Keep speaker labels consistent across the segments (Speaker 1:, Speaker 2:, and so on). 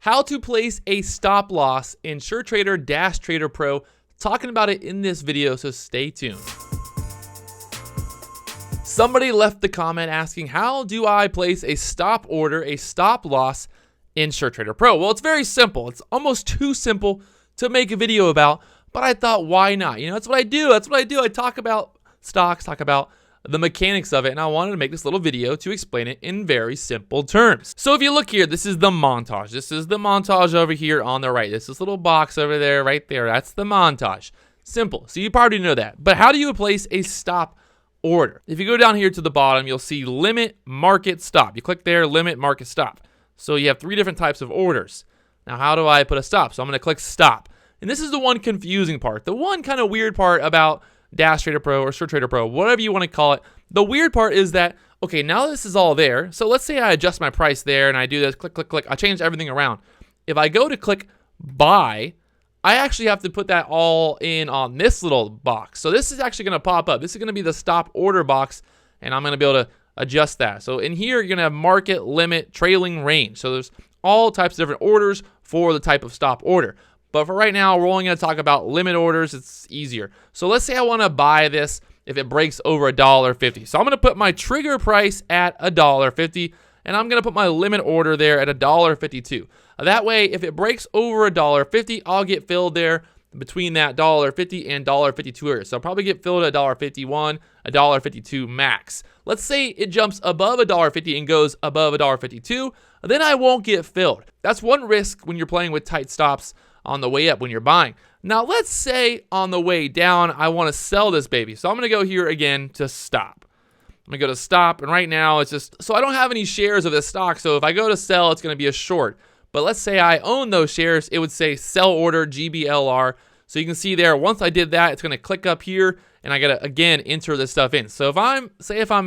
Speaker 1: how to place a stop loss in SureTrader Pro. Talking about it in this video, so stay tuned. Somebody left the comment asking, how do I place a stop order, a stop loss in SureTrader Pro? Well, it's very simple. It's almost too simple to make a video about, but I thought, why not? You know, that's what I do. I talk about stocks, talk about the mechanics of it, and I wanted to make this little video to explain it in very simple terms. So if you look here, this is the montage. This is the montage over here on the right. This little box over there, right there. That's the montage. Simple. So you probably know that. But how do you place a stop order? If you go down here to the bottom, you'll see limit, market, stop. You click there, limit, market, stop. So you have three different types of orders. Now, how do I put a stop? So I'm going to click stop. And this is the one confusing part. The one kind of weird part about SureTrader Pro or SureTrader Pro, whatever you want to call it. The weird part is that, okay, now this is all there. So let's say I adjust my price there and I do this, click, click, click. I change everything around. If I go to click buy, I actually have to put that all in on this little box. So this is actually going to pop up. This is going to be the stop order box, and I'm going to be able to adjust that. So in here, you're going to have market, limit, trailing, range. So there's all types of different orders for the type of stop order. But for right now, we're only going to talk about limit orders. It's easier. So let's say I want to buy this if it breaks over $1.50. So I'm going to put my trigger price at $1.50, and I'm going to put my limit order there at $1.52. That way, if it breaks over $1.50, I'll get filled there between that $1.50 and $1.52 area. So I'll probably get filled at $1.51, $1.52 max. Let's say it jumps above $1.50 and goes above $1.52, then I won't get filled. That's one risk when you're playing with tight stops on the way up when you're buying. Now, let's say on the way down, I want to sell this baby. So I'm going to go here again to stop. I'm going to go to stop, and right now it's just, so I don't have any shares of this stock. So if I go to sell, it's going to be a short. But let's say I own those shares, it would say sell order GLBR. So you can see there, once I did that, it's going to click up here, and I got to, again, enter this stuff in. So if I'm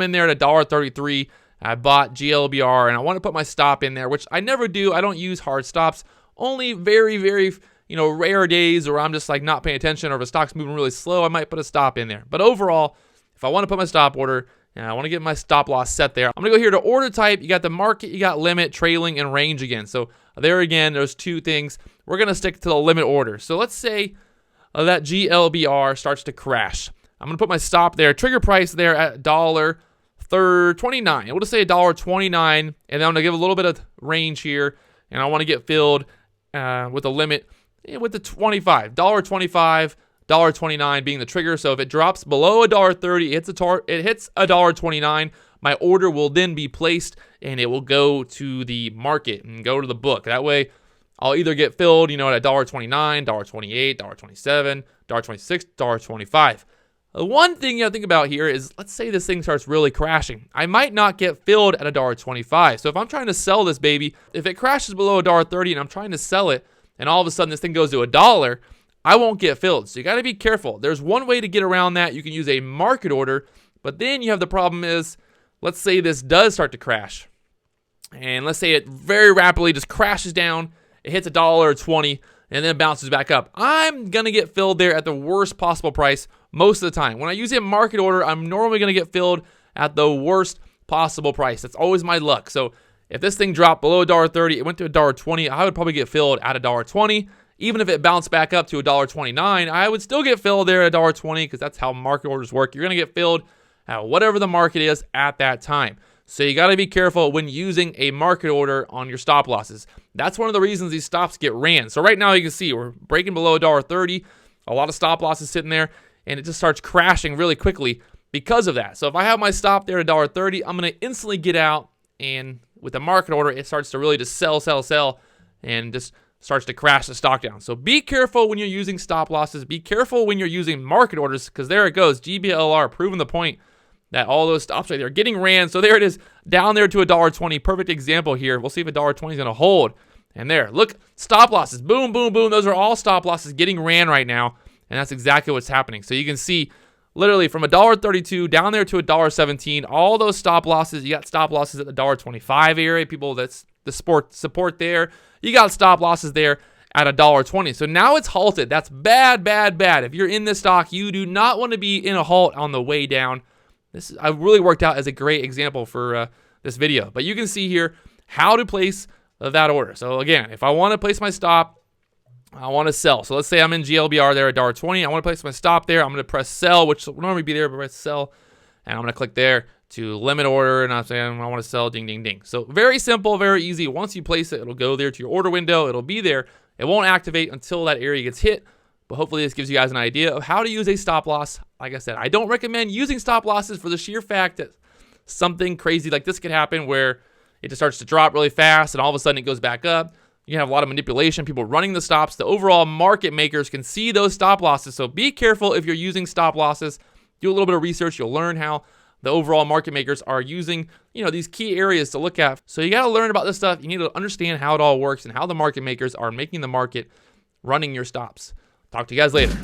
Speaker 1: in there at $1.33, I bought GLBR, and I want to put my stop in there, which I never do. I don't use hard stops. Only very, very, rare days where I'm just like not paying attention, or if a stock's moving really slow, I might put a stop in there. But overall, if I want to put my stop order and I want to get my stop loss set there, I'm going to go here to order type. You got the market, you got limit, trailing, and range again. So there again, there's two things. We're going to stick to the limit order. So let's say that GLBR starts to crash. I'm going to put my stop there, trigger price there at $1.29. We'll just say $1.29, and then I'm going to give a little bit of range here, and I want to get filled with a limit with the 25, $1.25, $1.29 being the trigger. So if it drops below $1.30, it hits $1.29, my order will then be placed, and it will go to the market and go to the book. That way, I'll either get filled, at $1.29, $1.28, $1.27, $1.26, $1.25. The one thing you have to think about here is, let's say this thing starts really crashing. I might not get filled at $1.25. So if I'm trying to sell this baby, if it crashes below $1.30 and I'm trying to sell it, and all of a sudden this thing goes to $1, I won't get filled. So you got to be careful. There's one way to get around that. You can use a market order, but then you have the problem is, let's say this does start to crash. And let's say it very rapidly just crashes down. It hits $1.20 and then bounces back up. I'm going to get filled there at the worst possible price most of the time. When I use a market order, I'm normally going to get filled at the worst possible price. That's always my luck. So if this thing dropped below $1.30, it went to $1.20, I would probably get filled at $1.20. Even if it bounced back up to $1.29, I would still get filled there at $1.20 because that's how market orders work. You're going to get filled at whatever the market is at that time. So you got to be careful when using a market order on your stop losses. That's one of the reasons these stops get ran. So right now you can see we're breaking below $1.30, a lot of stop losses sitting there, and it just starts crashing really quickly because of that. So if I have my stop there at $1.30, I'm going to instantly get out, and with the market order, it starts to really just sell, and just starts to crash the stock down. So be careful when you're using stop losses. Be careful when you're using market orders, because there it goes, GLBR, proving the point that all those stops right there are getting ran. So there it is, down there to $1.20. Perfect example here. We'll see if $1.20 is going to hold. And there, look, stop losses. Boom, boom, boom. Those are all stop losses getting ran right now. And that's exactly what's happening. So you can see literally from $1.32 down there to $1.17, all those stop losses. You got stop losses at the $1.25 area. People that's the support there. You got stop losses there at $1.20. So now it's halted. That's bad, bad, bad. If you're in this stock, you do not want to be in a halt on the way down. This I really worked out as a great example for this video. But you can see here how to place of that order. So again, if I want to place my stop, I want to sell. So let's say I'm in GLBR there at $1.20. I want to place my stop there. I'm going to press sell, which will normally be there, but press sell. And I'm going to click there to limit order. And I'm saying I want to sell, ding, ding, ding. So very simple, very easy. Once you place it, it'll go there to your order window. It'll be there. It won't activate until that area gets hit. But hopefully this gives you guys an idea of how to use a stop loss. Like I said, I don't recommend using stop losses for the sheer fact that something crazy like this could happen where it just starts to drop really fast and all of a sudden it goes back up. You have a lot of manipulation, people running the stops. The overall market makers can see those stop losses. So be careful if you're using stop losses. Do a little bit of research. You'll learn how the overall market makers are using, these key areas to look at. So you got to learn about this stuff. You need to understand how it all works and how the market makers are making the market running your stops. Talk to you guys later.